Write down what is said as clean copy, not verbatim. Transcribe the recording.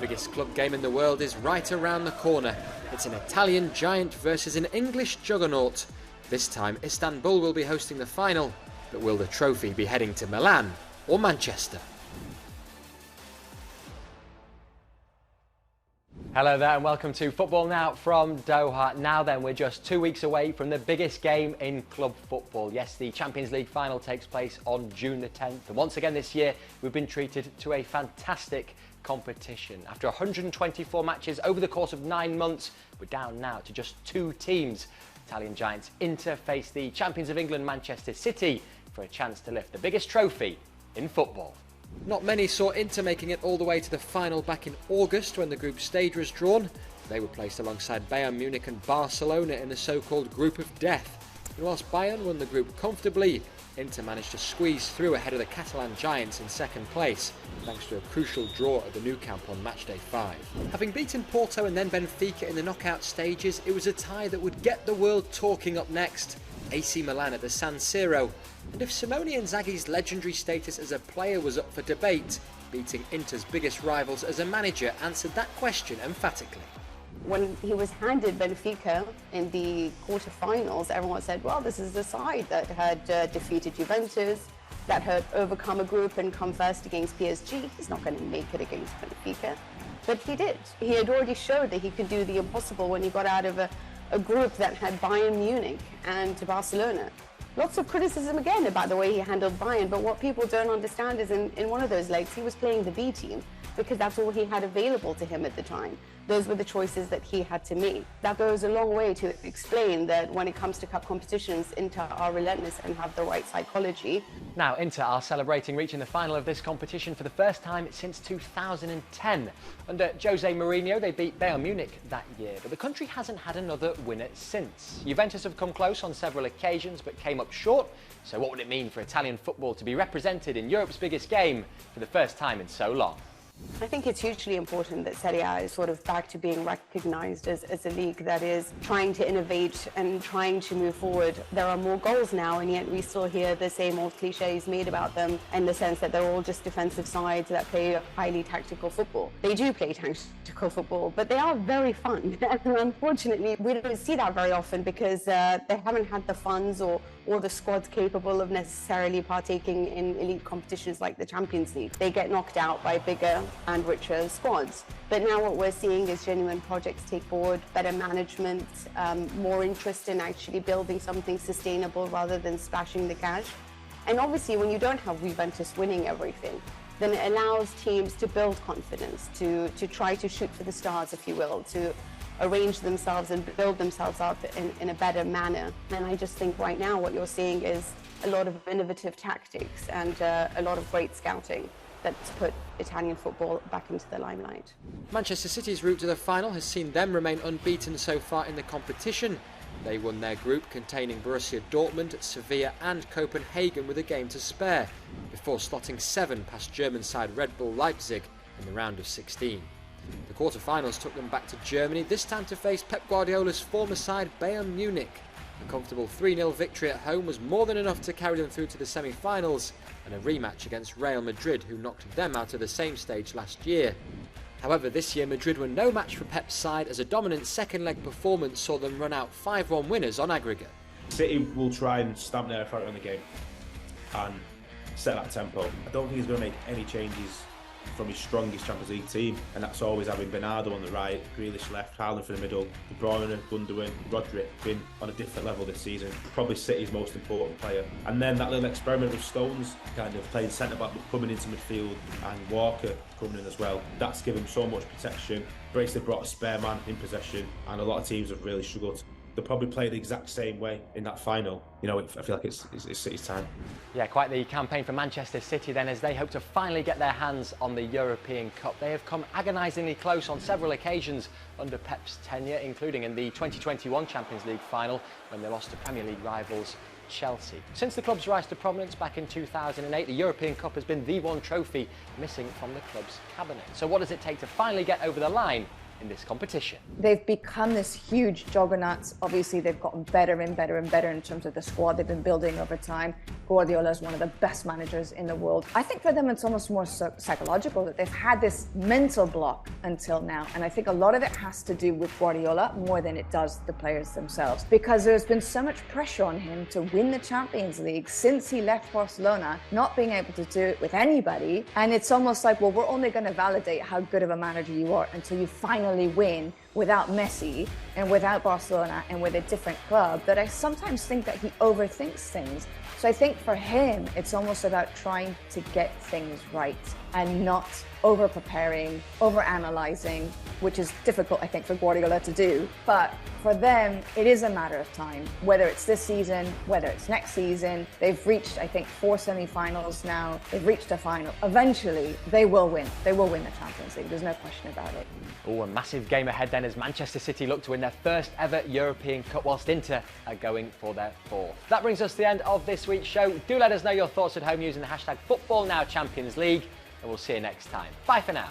biggest club game in the world is right around the corner. It's an Italian giant versus an English juggernaut. This time Istanbul will be hosting the final, but will the trophy be heading to Milan or Manchester? Hello there and welcome to Football Now from Doha. Now then, we're just 2 weeks away from the biggest game in club football. Yes, the Champions League final takes place on June the 10th. And once again this year, we've been treated to a fantastic competition. After 124 matches over the course of 9 months, we're down now to just 2 teams. Italian giants Inter face the champions of England, Manchester City, for a chance to lift the biggest trophy in football. Not many saw Inter making it all the way to the final back in August when the group stage was drawn. They were placed alongside Bayern Munich and Barcelona in the so-called group of death. And whilst Bayern won the group comfortably, Inter managed to squeeze through ahead of the Catalan giants in second place, thanks to a crucial draw at the Nou Camp on matchday 5. Having beaten Porto and then Benfica in the knockout stages, it was a tie that would get the world talking up next. AC Milan at the San Siro. And if Simone Inzaghi's legendary status as a player was up for debate, beating Inter's biggest rivals as a manager answered that question emphatically. When he was handed Benfica in the quarterfinals, everyone said, well, this is the side that had defeated Juventus, that had overcome a group and come first against PSG. He's not going to make it against Benfica. But he did. He had already showed that he could do the impossible when he got out of a group that had Bayern Munich and Barcelona. Lots of criticism again about the way he handled Bayern, but what people don't understand is in one of those legs he was playing the B team because that's all he had available to him at the time. Those were the choices that he had to make. That goes a long way to explain that when it comes to cup competitions, Inter are relentless and have the right psychology. Now, Inter are celebrating reaching the final of this competition for the first time since 2010. Under Jose Mourinho, they beat Bayern Munich that year, but the country hasn't had another winner since. Juventus have come close on several occasions, but came up short. So what would it mean for Italian football to be represented in Europe's biggest game for the first time in so long? I think it's hugely important that Serie A is sort of back to being recognised as a league that is trying to innovate and trying to move forward. There are more goals now, and yet we still hear the same old cliches made about them in the sense that they're all just defensive sides that play highly tactical football. They do play tactical football, but they are very fun. And unfortunately, we don't see that very often because they haven't had the funds or the squads capable of necessarily partaking in elite competitions like the Champions League. They get knocked out by bigger and richer squads. But now what we're seeing is genuine projects take forward, better management, more interest in actually building something sustainable rather than splashing the cash. And obviously when you don't have Juventus winning everything, then it allows teams to build confidence, to try to shoot for the stars, if you will, to arrange themselves and build themselves up in a better manner. And I just think right now what you're seeing is a lot of innovative tactics and a lot of great scouting that's put Italian football back into the limelight. Manchester City's route to the final has seen them remain unbeaten so far in the competition. They won their group containing Borussia Dortmund, Sevilla and Copenhagen with a game to spare, before slotting 7 past German side Red Bull Leipzig in the round of 16. The quarter-finals took them back to Germany, this time to face Pep Guardiola's former side Bayern Munich. A comfortable 3-0 victory at home was more than enough to carry them through to the semi-finals and a rematch against Real Madrid, who knocked them out of the same stage last year. However, this year Madrid were no match for Pep's side as a dominant second-leg performance saw them run out 5-1 winners on aggregate. City will try and stamp their authority on the game and set that tempo. I don't think he's going to make any changes from his strongest Champions League team, and that's always having Bernardo on the right, Grealish left, Haaland for the middle, De Bruyne, Gundogan, Rodric been on a different level this season, probably City's most important player. And then that little experiment with Stones, kind of playing centre-back but coming into midfield, and Walker coming in as well, that's given so much protection. Bracely brought a spare man in possession, and a lot of teams have really struggled. They'll probably play the exact same way in that final. You know, I feel like it's City's time. Yeah, quite the campaign for Manchester City then, as they hope to finally get their hands on the European Cup. They have come agonisingly close on several occasions under Pep's tenure, including in the 2021 Champions League final when they lost to Premier League rivals Chelsea. Since the club's rise to prominence back in 2008, the European Cup has been the one trophy missing from the club's cabinet. So what does it take to finally get over the line in this competition. They've become this huge juggernaut. Obviously, they've gotten better and better and better in terms of the squad they've been building over time. Guardiola is one of the best managers in the world. I think for them it's almost more psychological, that they've had this mental block until now. And I think a lot of it has to do with Guardiola more than it does the players themselves. Because there's been so much pressure on him to win the Champions League since he left Barcelona, not being able to do it with anybody. And it's almost like, well, we're only going to validate how good of a manager you are until you finally win without Messi and without Barcelona and with a different club, that I sometimes think that he overthinks things. So I think for him, it's almost about trying to get things right and not over-preparing, over-analysing, which is difficult, I think, for Guardiola to do. But for them, it is a matter of time, whether it's this season, whether it's next season. They've reached, I think, 4 semi-finals now. They've reached a final. Eventually, they will win. They will win the Champions League. There's no question about it. Oh, a massive game ahead then as Manchester City look to win their first ever European Cup, whilst Inter are going for their 4th. That brings us to the end of this week's show. Do let us know your thoughts at home using the hashtag FootballNowChampionsLeague, and we'll see you next time. Bye for now.